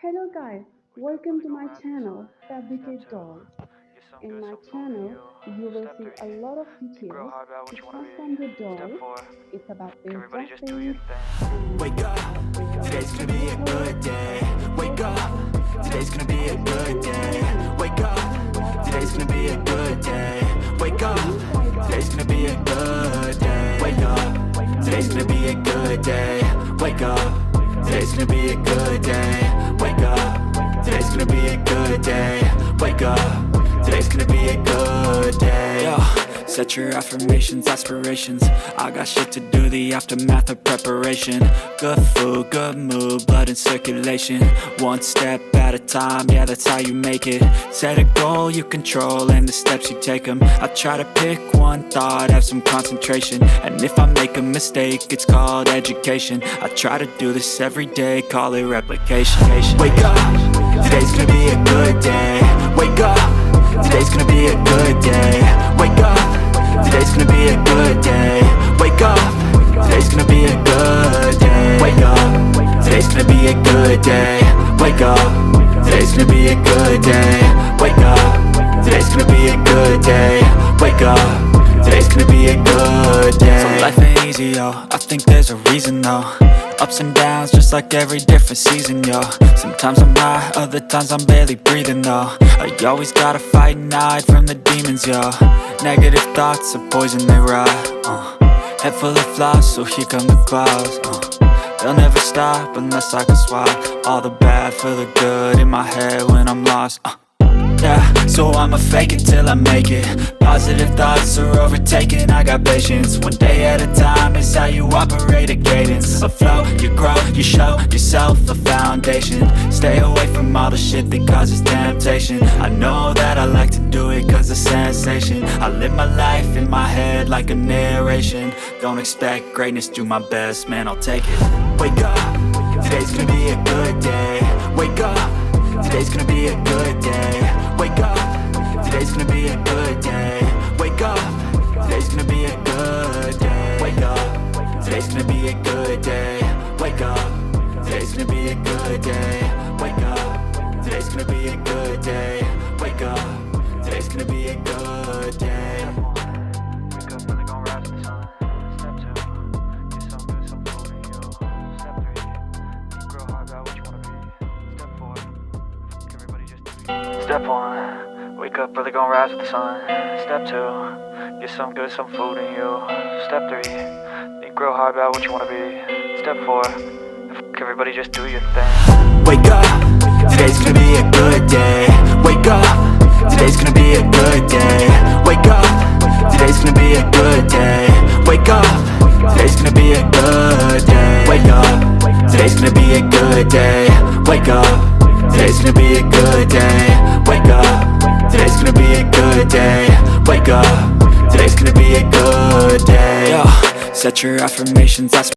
Hello guys, welcome to my channel Fabricate Dolls. In my channel, you will see a lot of details to custom your doll. It's about their dressing and Wake up, today's gonna be a good day. Wake up, today's gonna be a good day. Wake up, today's gonna be a good day. Wake up, today's gonna be a good day. Wake up, today's gonna be a good day. Wake up, today's gonna be a good day. Wake up, today's gonna be a good day. Wake up, today's gonna be a good day. Yo, set your affirmations, aspirations. I got shit to do, the aftermath of preparation. Good food, good mood, blood in circulation. One step at a time, yeah, that's how you make it. Set a goal you control and the steps you take them. I try to pick one thought, have some concentration. And if I make a mistake, it's called education. I try to do this every day, call it replication. Wake up, today's gonna be a good day. Wake up, today's gonna be a good day. Wake up, today's gonna be a good day. Wake up, today's gonna be a good day. Wake up, today's gonna be a good day. Wake up, today's gonna be a good day. Wake up, today's gonna be a good day. Wake up, today's gonna be a good day. So life ain't easy, yo, I think there's a reason though. Ups and downs, just like every different season, yo. Sometimes I'm high, other times I'm barely breathing, though. I always gotta fight and hide from the demons, yo. Negative thoughts are poison, they rot. Head full of flies, so here come the clouds. They'll never stop unless I can swap all the bad for the good in my head when I'm lost. Yeah, so I'ma fake it till I make it. Positive thoughts are overtaken, I got patience. One day at a time is how you operate a cadence. A flow, you grow, you show yourself a foundation. Stay away from all the shit that causes temptation. I know that I like to do it cause it's sensation. I live my life in my head like a narration. Don't expect greatness, do my best, man, I'll take it. Wake up, today's gonna be a good day. Wake up, today's gonna be a good day. Wake up, today's gonna be a good day. Wake up, today's gonna be a good day. Wake up, today's gonna be a good day. Wake up, today's gonna be a good day. Wake up, today's gonna be a good day. Wake up, today's gonna be a good day. Wake up, really gonna rise to the sun. Step 2, get some good, some food in you. Step 3, think real hard about what you wanna be. Step 4, everybody just do you. Step 1, wake up, really gonna rise with the sun. Step 2, get some good, some food in you. Step 3, think real hard about what you wanna be. Step 4, everybody just do your thing. Wake up, today's gonna be a good day. Wake up, today's gonna be a good day. Wake up, today's gonna be a good day. Wake up, today's gonna be a good day. Wake up, today's gonna be a good day. Wake up, today's gonna be a good day. Wake up, today's gonna be a good day. Wake up, today's gonna be a good day. Yo, set your affirmations,